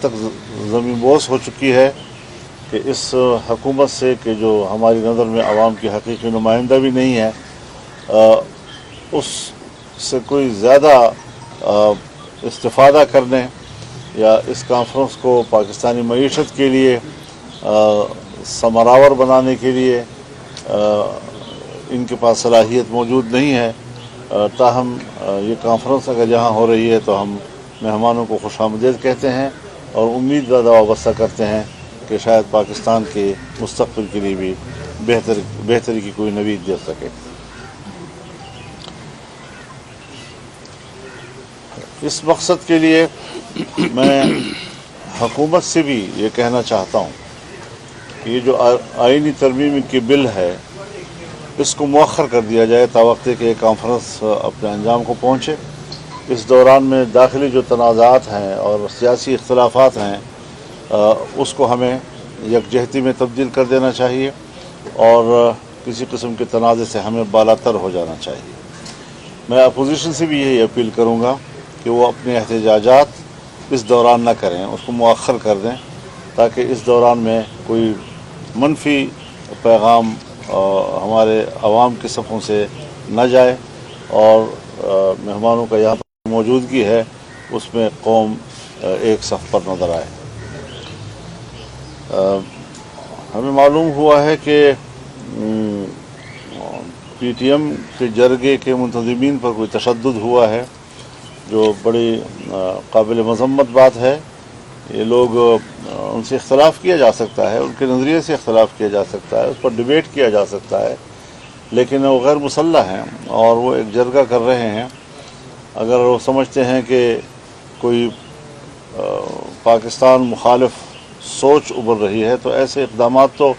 تک زمین بوس ہو چکی ہے کہ اس حکومت سے کہ جو ہماری نظر میں عوام کی حقیقی نمائندہ بھی نہیں ہے، اس سے کوئی زیادہ استفادہ کرنے یا اس کانفرنس کو پاکستانی معیشت کے لیے ثمرآور بنانے کے لیے ان کے پاس صلاحیت موجود نہیں ہے۔ تاہم یہ کانفرنس اگر یہاں ہو رہی ہے تو ہم مہمانوں کو خوش آمدید کہتے ہیں اور امید زیادہ وابستہ کرتے ہیں کہ شاید پاکستان کے مستقبل کے لیے بھی بہتری کی کوئی نوید دے سکے۔ اس مقصد کے لیے میں حکومت سے بھی یہ کہنا چاہتا ہوں کہ یہ جو آئینی ترمیم کی بل ہے اس کو مؤخر کر دیا جائے تاوقت کہ یہ کانفرنس اپنے انجام کو پہنچے۔ اس دوران میں داخلی جو تنازعات ہیں اور سیاسی اختلافات ہیں اس کو ہمیں یکجہتی میں تبدیل کر دینا چاہیے اور کسی قسم کے تنازع سے ہمیں بالاتر ہو جانا چاہیے۔ میں اپوزیشن سے بھی یہی اپیل کروں گا کہ وہ اپنے احتجاجات اس دوران نہ کریں، اس کو مؤخر کر دیں تاکہ اس دوران میں کوئی منفی پیغام ہمارے عوام کے صفوں سے نہ جائے اور مہمانوں کا یہاں پر موجودگی ہے اس میں قوم ایک صف پر نظر آئے۔ ہمیں معلوم ہوا ہے کہ پی ٹی ایم کے جرگے کے منتظمین پر کوئی تشدد ہوا ہے، جو بڑی قابل مذمت بات ہے۔ یہ لوگ ان سے اختلاف کیا جا سکتا ہے، ان کے نظریے سے اختلاف کیا جا سکتا ہے، اس پر ڈیبیٹ کیا جا سکتا ہے، لیکن وہ غیر مسلح ہیں اور وہ ایک جرگہ کر رہے ہیں۔ اگر وہ سمجھتے ہیں کہ کوئی پاکستان مخالف سوچ ابھر رہی ہے تو ایسے اقدامات تو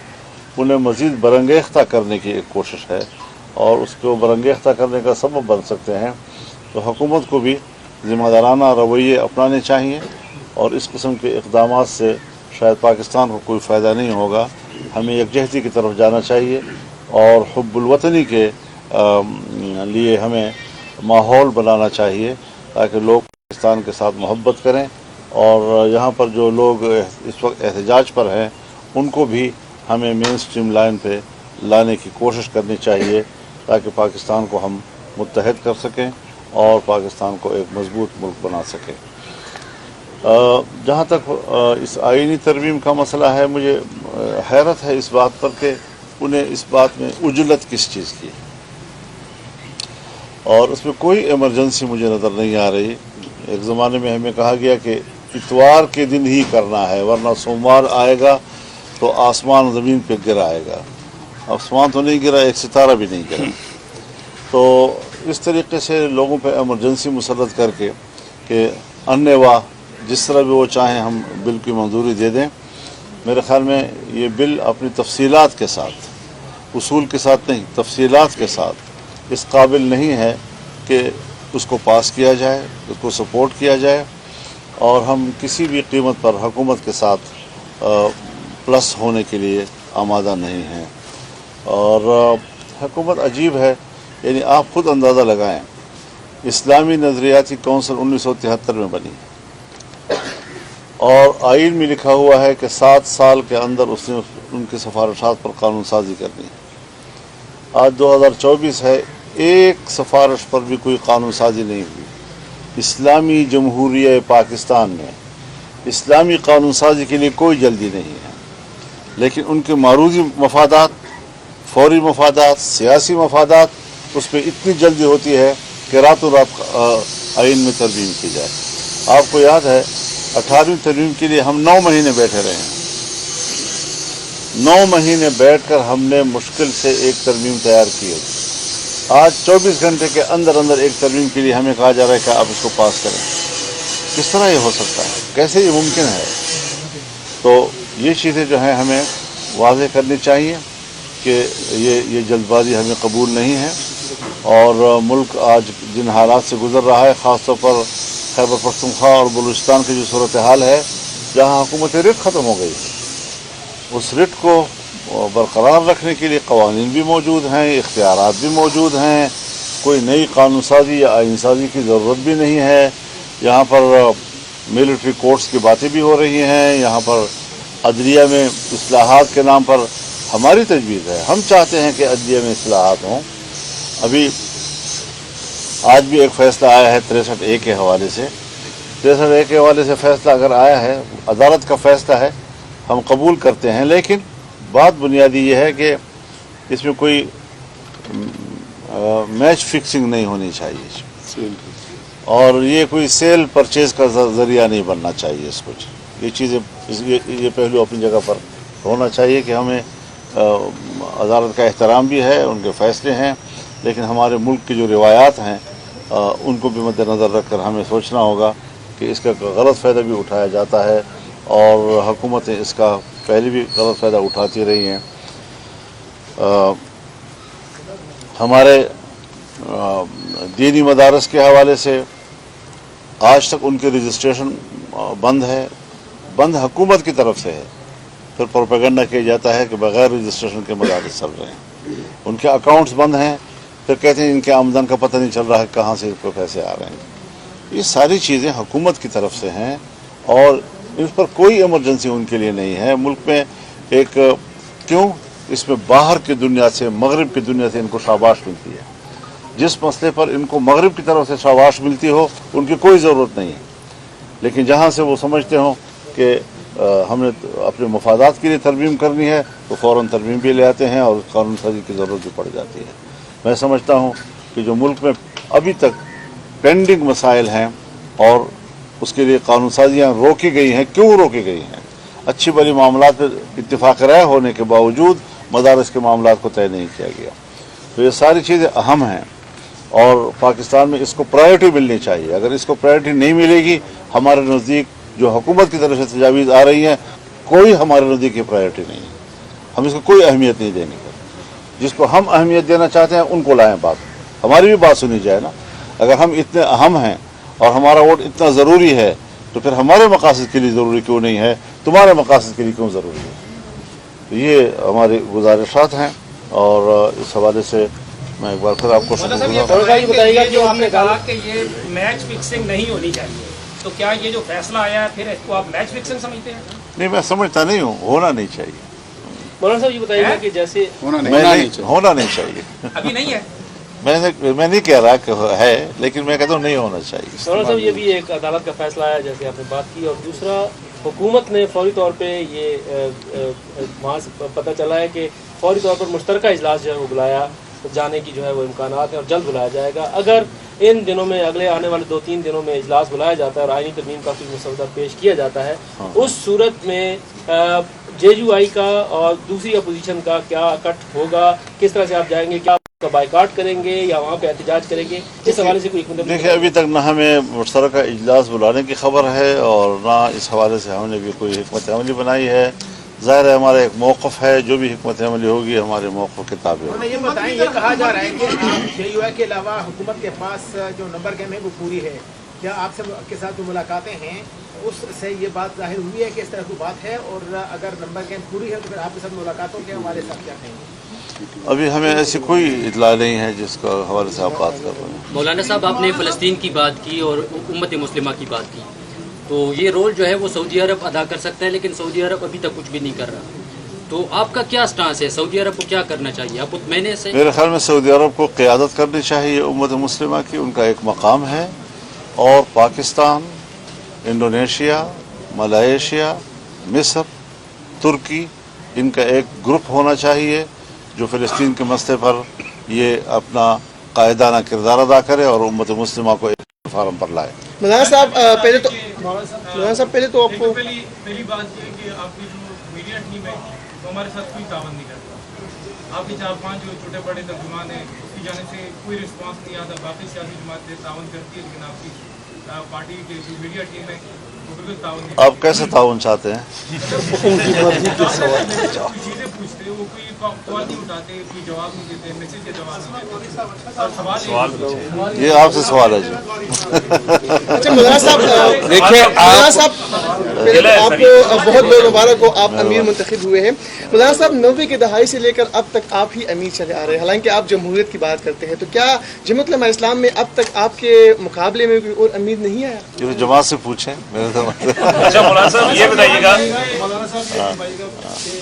انہیں مزید برانگیختہ کرنے کی ایک کوشش ہے اور اس کو برانگیختہ کرنے کا سبب بن سکتے ہیں۔ تو حکومت کو بھی ذمہ دارانہ رویے اپنانے چاہیے اور اس قسم کے اقدامات سے شاید پاکستان کو کوئی فائدہ نہیں ہوگا۔ ہمیں یکجہتی کی طرف جانا چاہیے اور حب الوطنی کے لیے ہمیں ماحول بنانا چاہیے تاکہ لوگ پاکستان کے ساتھ محبت کریں اور یہاں پر جو لوگ اس وقت احتجاج پر ہیں ان کو بھی ہمیں مین سٹریم لائن پہ لانے کی کوشش کرنی چاہیے تاکہ پاکستان کو ہم متحد کر سکیں اور پاکستان کو ایک مضبوط ملک بنا سکیں۔ جہاں تک اس آئینی ترمیم کا مسئلہ ہے، مجھے حیرت ہے اس بات پر کہ انہیں اس بات میں عجلت کس چیز کی اور اس میں کوئی ایمرجنسی مجھے نظر نہیں آ رہی۔ ایک زمانے میں ہمیں کہا گیا کہ اتوار کے دن ہی کرنا ہے ورنہ سوموار آئے گا تو آسمان زمین پہ گر آئے گا۔ آسمان تو نہیں گرا، ایک ستارہ بھی نہیں گرا۔ تو اس طریقے سے لوگوں پہ ایمرجنسی مسلط کر کے کہ انوا جس طرح بھی وہ چاہیں ہم بل کی منظوری دے دیں، میرے خیال میں یہ بل اپنی تفصیلات کے ساتھ، اصول کے ساتھ نہیں، تفصیلات کے ساتھ اس قابل نہیں ہے کہ اس کو پاس کیا جائے، اس کو سپورٹ کیا جائے اور ہم کسی بھی قیمت پر حکومت کے ساتھ پلس ہونے کے لیے آمادہ نہیں ہیں۔ اور حکومت عجیب ہے، یعنی آپ خود اندازہ لگائیں، اسلامی نظریاتی کونسل 1973 میں بنی اور آئین میں لکھا ہوا ہے کہ 7 سال کے اندر اس نے ان کی سفارشات پر قانون سازی کرنی ہے۔ آج 2024 ہے، ایک سفارش پر بھی کوئی قانون سازی نہیں ہوئی۔ اسلامی جمہوریہ پاکستان میں اسلامی قانون سازی کے لیے کوئی جلدی نہیں ہے، لیکن ان کے معروضی مفادات، فوری مفادات، سیاسی مفادات، اس پہ اتنی جلدی ہوتی ہے کہ راتوں رات آئین میں ترمیم کی جائے۔ آپ کو یاد ہے 18ویں ترمیم کے لیے ہم 9 مہینے بیٹھے رہے ہیں۔ 9 مہینے بیٹھ کر ہم نے مشکل سے ایک ترمیم تیار کی ہے۔ آج 24 گھنٹے کے اندر اندر ایک ترمیم کے لیے ہمیں کہا جا رہا ہے کہ آپ اس کو پاس کریں۔ کس طرح یہ ہو سکتا ہے؟ کیسے یہ ممکن ہے؟ تو یہ چیزیں جو ہیں ہمیں واضح کرنی چاہیے کہ یہ جلد بازی ہمیں قبول نہیں ہے اور ملک آج جن حالات سے گزر رہا ہے، خاص طور پر خیبر پختونخوا اور بلوچستان کی جو صورتحال ہے جہاں حکومت رٹ ختم ہو گئی، اس رٹ کو برقرار رکھنے کے لیے قوانین بھی موجود ہیں، اختیارات بھی موجود ہیں، کوئی نئی قانون سازی یا آئین سازی کی ضرورت بھی نہیں ہے۔ یہاں پر मिलिट्री कोर्ट्स की बातें भी हो रही हैं, यहाँ पर अदलिया में इस्लाहात के नाम पर हमारी तजवीज़ है, हम चाहते हैं कि अदलिया में इस्लाहात हों। अभी आज भी एक फ़ैसला आया है 63A के हवाले से, 63A के हवाले से फ़ैसला अगर आया है, अदालत का फ़ैसला है, हम कबूल करते हैं, लेकिन बात बुनियादी ये है कि इसमें कोई मैच फिक्सिंग नहीं होनी चाहिए और ये कोई सेल परचेज का ज़रिया नहीं बनना चाहिए इसको। ये चीज़ें ये पहलू अपनी जगह पर होना चाहिए कि हमें अदालत का एहतराम भी है, उनके फ़ैसले हैं, लेकिन हमारे मुल्क की जो रिवायात हैं उनको भी मद्देनज़र रखकर हमें सोचना होगा कि इसका गलत फ़ायदा भी उठाया जाता है और हुकूमतें इसका पहले भी गलत फ़ायदा उठाती रही हैं। हमारे दीनी मदारस के हवाले से आज तक उनके रजिस्ट्रेशन बंद हुकूमत की तरफ से है, फिर प्रोपेगेंडा किया जाता है कि बग़ैर रजिस्ट्रेशन के मदारस चल रहे हैं, उनके अकाउंट्स बंद हैं, फिर कहते हैं इनके आमदन का पता नहीं चल रहा है कहाँ से इनको पैसे आ रहे हैं। ये सारी चीज़ें हुकूमत की तरफ से हैं और इस पर कोई इमरजेंसी उनके लिए नहीं है। मुल्क में एक क्यों इसमें बाहर की दुनिया से, मगरिब की दुनिया से इनको शाबाश मिलती है। जिस मसले पर इनको मगरिब की तरफ से शाबाश मिलती हो उनकी कोई ज़रूरत नहीं है, लेकिन जहाँ से वो समझते हों कि हमने अपने मफादात के लिए तरमीम करनी है तो फ़ौरन तरमीम भी ले आते हैं और कानून साजी की ज़रूरत भी पड़ जाती है। मैं समझता हूँ कि जो मुल्क में अभी तक पेंडिंग मसाइल हैं और उसके लिए कानून साजियाँ रोकी गई हैं, क्यों रोकी गई हैं? अच्छी भली मामलात पर इत्तिफाक राय होने के बावजूद मदारस के मामलात को तय नहीं किया गया। तो ये सारी चीज़ें अहम हैं और पाकिस्तान में इसको प्रायोरिटी मिलनी चाहिए। अगर इसको प्रायोरिटी नहीं मिलेगी, हमारे नज़दीक जो हुकूमत की तरफ से तजावीज़ आ रही हैं, कोई हमारे नज़दीक की प्रायोरिटी नहीं है, हम इसको कोई अहमियत नहीं देंगे। जिसको हम अहमियत देना चाहते हैं उनको लाएं बात, हमारी भी बात सुनी जाए ना। अगर हम इतने अहम हैं और हमारा वोट इतना ज़रूरी है तो फिर हमारे मकासद के लिए ज़रूरी क्यों नहीं है, तुम्हारे मकासद के लिए क्यों ज़रूरी है? तो ये हमारी गुजारिशात हैं और इस हवाले से मैं एक बार फिर आपको बताइएगा कि आपने कहा कि ये मैच फिक्सिंग नहीं होनी चाहिए, तो क्या ये जो फैसला आया है फिर इसको आप मैच फिक्सिंग समझते हैं? नहीं, मैं समझता नहीं हूँ, होना नहीं चाहिए। मौलाना साहब ये बताइएगा कि जैसे होना नहीं चाहिए। अभी नहीं है, मैं नहीं कह रहा कि है, लेकिन मैं कहता हूँ नहीं होना चाहिए। मौलाना साहब ये भी एक अदालत का फैसला आया जैसे आपने बात की, और दूसरा हुकूमत ने फौरी तौर पे ये वहाँ से पता चला है कि फौरी तौर पर मुश्तरका इजलास जो है वो बुलाया जाने की जो है वो इम्कानात है और जल्द बुलाया जाएगा। अगर इन दिनों में, अगले आने वाले 2-3 दिनों में इजलास बुलाया जाता है और आईनी तरमीम का कोई मसौदा पेश किया जाता है, उस सूरत में JUI का और दूसरी अपोजिशन का क्या कट होगा, किस तरह से आप जाएंगे, क्या बाइकाट करेंगे या वहाँ पे एहतजाज करेंगे? इस हवाले से कोई देखिए, अभी तक ना हमें मुश्तरका इजलास बुलाने की खबर है और ना इस हवाले से हमने भी कोई हिकमत अमली बनाई है। ज़ाहिर है हमारा एक मौक़िफ़ है, जो भी हिकमत अमली होगी हमारे मौक़िफ़ के ताबे होगी। ये बताएं, ये कहा जा रहा है कि JUI के अलावा हुकूमत के पास जो नंबर गेम है वो पूरी है, क्या आपसे के साथ जो मुलाकातें हैं उससे ये बात जाहिर हुई है कि इस तरह की बात है? और अगर नंबर गेम पूरी है तो फिर आपके साथ मुलाकातों के हमारे साथ क्या कहेंगे? अभी हमें ऐसी कोई इतला नहीं है जिसका हवाले से आप बात कर रहे हैं। मौलाना साहब, आपने फ़लस्तीन की बात की और उम्मत मुस्लिमा की बात की, तो ये रोल जो है वो सऊदी अरब अदा कर सकता है, लेकिन सऊदी अरब अभी तक कुछ भी नहीं कर रहा। तो आपका क्या स्टांस है? सऊदी अरब को क्या करना चाहिए? आप मुतमईन से? मेरे ख्याल में सऊदी अरब को क़ियादत करनी चाहिए उम्मत मुस्लिमा की, उनका एक मकाम है। और पाकिस्तान, इंडोनेशिया, मलेशिया, मिस्र, तुर्की, इनका एक ग्रुप होना चाहिए जो फ़लस्तीन के मसले पर ये अपना कायदाना किरदार अदा करे और उम्मत मुस्लिमा को एक फार्म पर लाए। मौलाना साहब पहले तो आपको पहली बात ये कि आपकी जो मीडिया टीम है वो हमारे साथ कोई तावन नहीं करता। आपके 4-5 जो छोटे बड़े तर्जुमान हैं उसकी जाने से कोई रिस्पांस नहीं आता। बाकी सियासी जमातें तावन करती है, लेकिन आपकी पार्टी की जो मीडिया टीम है वो बिल्कुल तावन नहीं। आप कैसे तावन चाहते हैं? चीज़ें पूछते वो कोई कॉल नहीं उठाते, कोई जवाब नहीं देते, मैसेज के जवाब नहीं देते। और सवाल ये आपसे सवाल है जी। अच्छा मौलाना साहब, देखिए मौलाना साहब, पहले तो आपको बहुत बहुत मुबारक हो, आप अमीर मुंतखब हुए हैं। मौलाना साहब, 90 की दहाई से लेकर अब तक आप ही अमीर चले आ रहे हैं, हालांकि आप जमहूरियत की बात करते हैं, तो क्या जमात उलमा इस्लाम में अब तक आपके मुकाबले में कोई और अमीर नहीं आया? ये तो जमात से पूछें, मेरे तो अच्छा मौलाना साहब ये बताइएगा, मौलाना साहब ये बताइएगा कि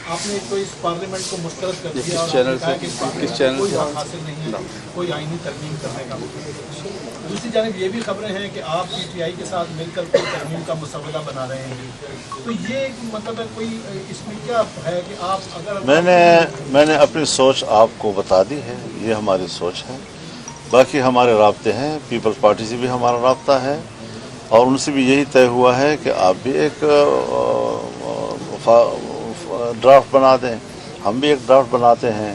आपने तो इस पार्लियामेंट को मुस्तरद कर दिया और आपने कहा कि किस चैनल कोई हक हासिल नहीं है कोई आईनी तरमीम करने का। दूसरी जानिब ये भी खबरें हैं कि आप PTI के साथ मिलकर कोई तरमीम का मसवदा बना रहे हैं, तो ये मतलब है कोई इसमें क्या है कि आप अगर मैंने अपनी सोच आपको बता दी है, ये हमारी सोच है। बाकी हमारे राब्ते हैं, पीपल्स पार्टी से भी हमारा राब्ता है और उनसे भी यही तय हुआ है कि आप भी एक ड्राफ्ट बना दें, हम भी एक ड्राफ्ट बनाते हैं।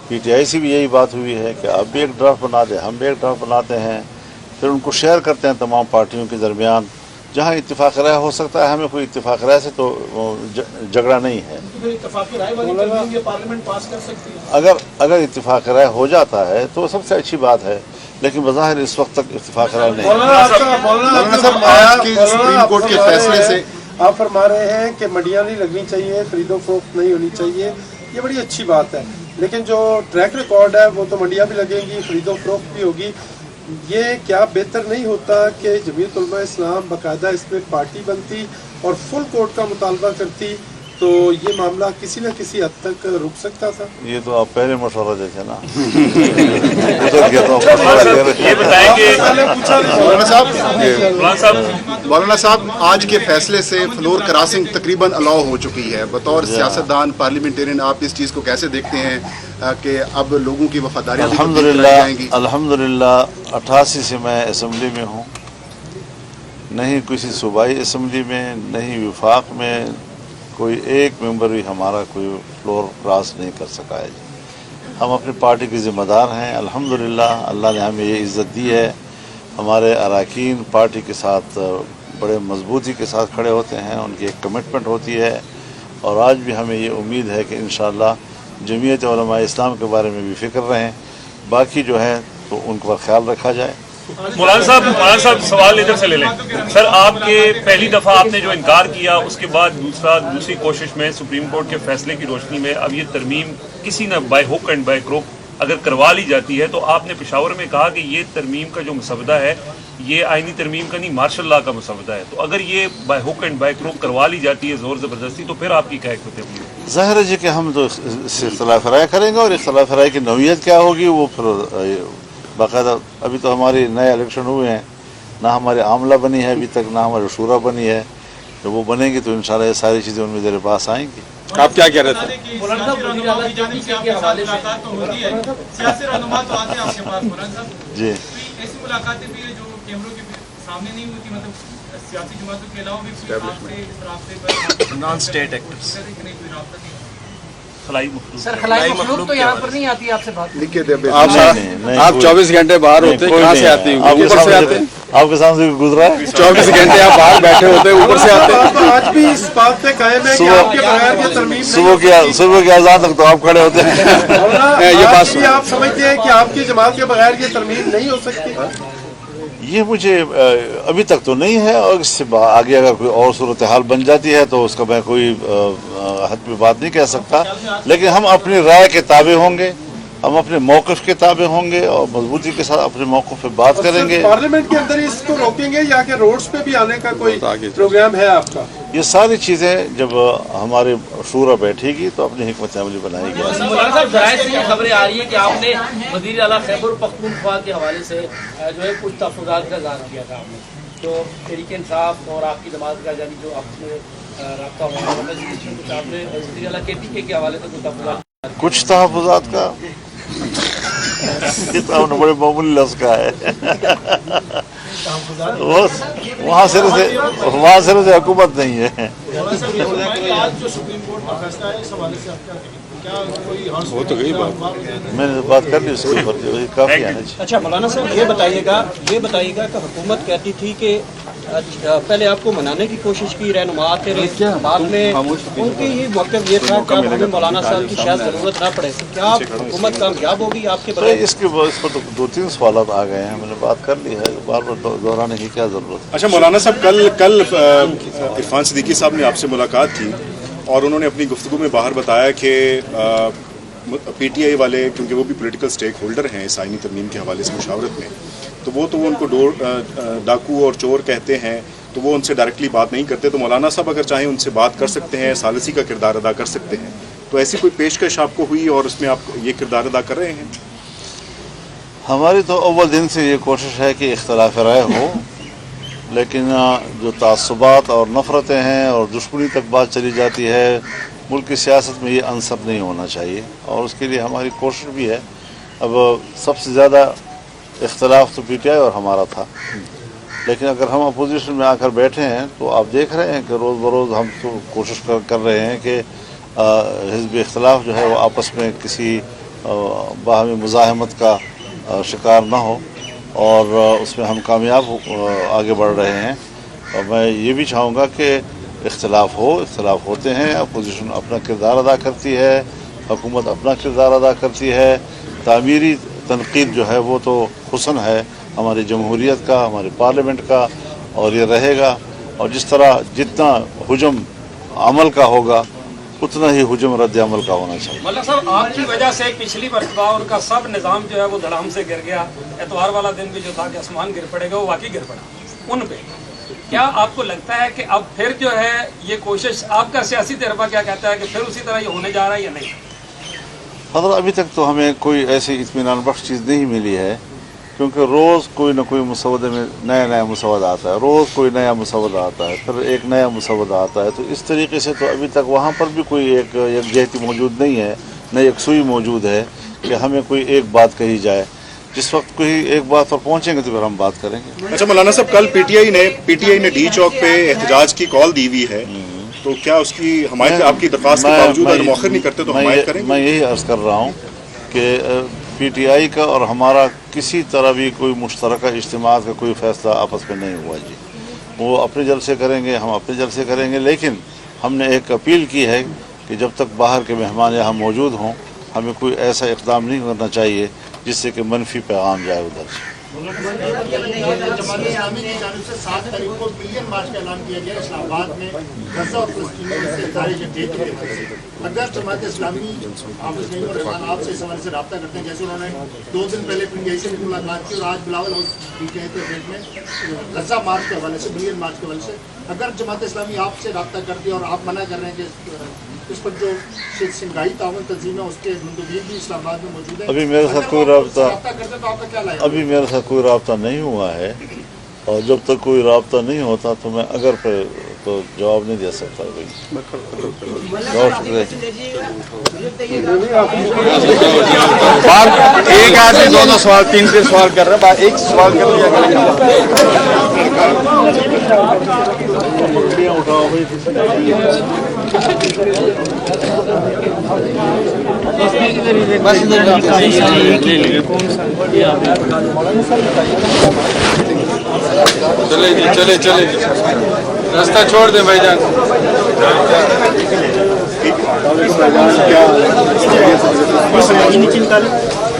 PTI से भी यही बात हुई है कि आप भी एक ड्राफ्ट बना दें, हम भी एक ड्राफ्ट बनाते हैं, फिर उनको शेयर करते हैं तमाम पार्टियों के दरमियान। जहाँ इत्तेफाक राय हो सकता है, हमें कोई इत्तेफाक राय से तो झगड़ा नहीं है। इत्तेफाकी राय वाली तरमीम ये पार्लियामेंट पास कर सकती है? अगर इत्तेफाक राय हो जाता है तो सबसे अच्छी बात है, लेकिन बज़ाहिर इस वक्त तक इत्तेफाक राय नहीं है। मौलाना साहब, आज के सुप्रीम कोर्ट के फैसले से आप फरमा रहे हैं कि मंडियाँ नहीं लगनी चाहिए, खरीदो फरोख्त नहीं होनी चाहिए, ये बड़ी अच्छी बात है, लेकिन जो ट्रैक रिकॉर्ड है वो तो मंडियाँ भी लगेंगी, खरीदो फरोख्त भी होगी। ये क्या बेहतर नहीं होता कि जमीयत उलमा इस्लाम बाकायदा इसमें पार्टी बनती और फुल कोर्ट का मुतालबा करती, तो ये मामला किसी न किसी हद तक रुक सकता था? ये तो आप पहले मशवरा देते ना। ये बताएंगे मौलाना साहब, आज के फैसले से फ्लोर क्रॉसिंग तकरीबन अलाउ हो चुकी है। बतौर सियासतदान पार्लियामेंटेरियन आप इस चीज़ को कैसे देखते हैं कि अब लोगों की वफादारी अल्हम्दुलिल्लाह 88 से मैं असम्बली में हूँ, नहीं किसी सूबाई असम्बली में, नहीं विफाक में कोई एक मेंबर भी हमारा कोई फ्लोर क्रॉस नहीं कर सका है। हम अपनी पार्टी के ज़िम्मेदार हैं, अल्हम्दुलिल्लाह अल्लाह ने हमें ये इज़्ज़त दी है। हमारे अरकान पार्टी के साथ बड़े मजबूती के साथ खड़े होते हैं, उनकी एक कमिटमेंट होती है और आज भी हमें ये उम्मीद है कि इंशाअल्लाह जमीयत उलमा इस्लाम के बारे में भी फ़िक्र रहें, बाकी जो है तो उनका ख्याल रखा जाए। मौलाना साहब सवाल इधर से ले लें सर, आपके पहली दफ़ा आपने जो इनकार किया उसके बाद दूसरी कोशिश में सुप्रीम कोर्ट के फैसले की रोशनी में अब ये तरमीम किसी न by hook and by crook अगर करवा ली जाती है, तो आपने पेशावर में कहा कि ये तरमीम का जो मसवदा है ये आइनी तरमीम का नहीं मार्शल लॉ का मसवदा है, तो अगर ये by hook and by crook करवा ली जाती है ज़ोर ज़बरदस्ती, तो फिर आपकी क्या हिकमत अमली होगी? ज़ाहिर है जी कि हम तो इससे इख्तिलाफ राय करेंगे और इख्तिलाफ राय की नौइयत क्या होगी वो फिर बाकायदा। अभी तो हमारे नए इलेक्शन हुए हैं, ना हमारी आमला बनी है अभी तक, ना हमारी शूरा बनी है। जब वो बनेंगी तो इंशाल्लाह ये सारी चीज़ें उनमें मेरे पास आएंगी। आप क्या कह रहे थे? जी ऐसी मुलाकातें भी है जो कैमरों के सामने नहीं होती, मतलब सियासी जमातों के अलावा भी नॉन स्टेट एक्टर्स सर खलाई मखलूक तो यहाँ पर नहीं आती आपसे बात? आप 24 घंटे बाहर होते, कहाँ से आते हैं? ऊपर से आते हैं? आपके सामने गुजरा है 24 घंटे आप बाहर बैठे होते हैं, ऊपर से आते हैं। तो आज भी इस बात पे कायम है कि आपके बगैर ये तरमीम सुबह के अज़ान तक तो आप खड़े होते हैं। ये बात आप समझते हैं कि आपकी जमात के बगैर ये तरमीम नहीं हो सकती? ये मुझे अभी तक तो नहीं है, और इससे आगे अगर कोई और सूरत हाल बन जाती है तो उसका मैं कोई हद पे बात नहीं कह सकता, लेकिन हम अपनी राय के ताबे होंगे, हम अपने मौक़िफ़ के ताबे होंगे और मजबूती के साथ अपने मौक़िफ़ पे बात करेंगे। पार्लियामेंट के अंदर इसको रोकेंगे या कि रोड्स पे भी आने का कोई प्रोग्राम है आपका? ये सारी चीज़ें जब हमारे शूरा बैठेगी तो अपनी हिकमत अमली बनाएगी। मौलाना साहब, ज़राए से ये खबरें आ रही है कि आपने वज़ीर आला खैबर पख्तूनख्वा के हवाले से जो है कुछ तहफ़्फ़ुज़ात का इज़हार किया था आपने, तो तहरीक इंसाफ और आपकी जमात का जानी जो आपने रब्ता हुआ है, कुछ आपने वज़ीर आला KPK के हवाले से कुछ तहफ़्फ़ुज़ात का ये तो हमने बड़े मामूली लफ्ज़ का है। वहाँ सिरे से हुकूमत नहीं है। वो तो गई बात, मैंने बात कर ली उसके ऊपर, काफ़ी है। अच्छा मौलाना साहब, ये बताइएगा कि हुकूमत कहती थी कि पहले आपको मनाने की कोशिश की, रहनुमा आते रहे, बाद में उनकी ये मकसद ये था कि हमें मौलाना साहब की शायद ज़रूरत ना पड़े। तो क्या हुकूमत कामयाब होगी आपके तो बताए? इस पर तो 2-3 सवाल आ गए हैं, मैंने बात कर ली है, बार बार दोहराने की क्या ज़रूरत है। अच्छा मौलाना साहब, कल इरफान सिद्दीकी साहब ने आपसे मुलाकात की और उन्होंने अपनी गुफ्तगू में बाहर बताया कि पीटीआई वाले, क्योंकि वो भी पॉलिटिकल स्टेक होल्डर हैं इस आईनी तरमीम के हवाले से मुशावरत में, तो वो उनको डाकू और चोर कहते हैं, तो वो उनसे डायरेक्टली बात नहीं करते। तो मौलाना साहब अगर चाहें उनसे बात कर सकते हैं, सालिसी का किरदार अदा कर सकते हैं। तो ऐसी कोई पेशकश आपको हुई और उसमें आप ये किरदार अदा कर रहे हैं? हमारी तो अव्वल दिन से ये कोशिश है कि इख्तलाफ राय हो, लेकिन जो तासुबात और नफ़रतें हैं और दुश्मनी तक बात चली जाती है, मुल्क की सियासत में ये अनसब नहीं होना चाहिए और उसके लिए हमारी कोशिश भी है। अब सबसे ज़्यादा इख्तलाफ तो पीटीआई और हमारा था, लेकिन अगर हम अपोजिशन में आकर बैठे हैं तो आप देख रहे हैं कि रोज़ बरोज़ हम तो कोशिश कर रहे हैं कि हिज़्ब इख्तलाफ जो है वो आपस में किसी बाहमी मुज़ाहमत का शिकार ना हो और उसमें हम कामयाब आगे बढ़ रहे हैं। और मैं ये भी चाहूँगा कि इख्तलाफ होते हैं, अपोजिशन अपना किरदार अदा करती है, हुकूमत अपना किरदार अदा करती है। तामीरी तनकीद जो है वो तो हुस्न है हमारी जमहूरियत का, हमारे पार्लियामेंट का, और ये रहेगा। और जिस तरह जितना हुजम अमल का होगा उतना ही हुजम रद्द अमल का होना चाहिए। मतलब साहब आपकी वजह से पिछली मरतबा उनका सब निज़ाम जो है वो धड़ाम से गिर गया। एतवार वाला दिन भी जो था कि आसमान गिर पड़ेगा, वो वाकई गिर पड़ा उन पे। क्या आपको लगता है कि अब फिर जो है ये कोशिश, आपका सियासी तजर्बा क्या कहता है कि फिर उसी तरह ये होने जा रहा है या नहीं? मतलब अभी तक तो हमें कोई ऐसी इत्मीनान बख्श चीज़ नहीं मिली है, क्योंकि रोज़ कोई ना कोई मुसवदे में नया मुसवदा आता है, रोज़ कोई नया मुसवदा आता है, फिर एक नया मुसवदा आता है। तो इस तरीके से तो अभी तक वहाँ पर भी कोई एक यकजहती मौजूद नहीं है, न यकसुई मौजूद है कि हमें कोई एक बात कही जाए। जिस वक्त कोई एक बात पर पहुँचेंगे तो फिर हम बात करेंगे। अच्छा मौलाना साहब, कल पीटीआई ने डी चौक पे एहतजाज की कॉल दी हुई है, तो क्या उसकी हमायत आपकी दरख्वास्त के बावजूद अगर मौखर नहीं करते तो हमायत करेंगे? मैं यही अर्ज़ कर रहा हूँ कि पीटीआई का और हमारा किसी तरह भी कोई मुश्तरका इज्तिमात का कोई फ़ैसला आपस में नहीं हुआ जी। वो अपने जलसे करेंगे, हम अपने जलसे करेंगे, लेकिन हमने एक अपील की है कि जब तक बाहर के मेहमान यहाँ मौजूद हों, हमें कोई ऐसा इक़दाम नहीं करना चाहिए जिससे कि मनफी पैगाम जाए उधर से। जमात-ए-इस्लामी की जानिब से 7 तारीख को मिलियन मार्च का ऐलान किया गया इस्लामाबाद में गज़ा और फ़लस्तीन से इज़हार यकजहती के लिए। अगर जमात-ए-इस्लामी हाफ़िज़ नईम और इरफान आपसे इस हवाले से रब्ता करते हैं, जैसे उन्होंने 2 दिन पहले पीटीआई से मुलाकात की और आज बिलावल हाउस पीटीआई के इवेंट में गज़ा मार्च के हवाले से, मिलियन मार्च के हवाले से, अगर जमात-ए-इस्लामी आपसे रब्ता करती है और आप मना कर रहे हैं कि इस पर जो सिंगाई तावन तंजीम है उसके मुंतज़िर भी इस्लामाबाद में मौजूद है, अभी मेरे साथ कोई रब्ता नहीं हुआ है, और जब तक कोई रब्ता नहीं होता तो मैं अगर पे तो जवाब नहीं दे सकता भाई। बहुत शुक्रिया। एक आदमी 2 सवाल 3 सवाल कर रहा है, एक सवाल कर लिया उठाओ भाई। चले जी, रास्ता छोड़ दे भाईजान।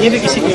ये भी किसी के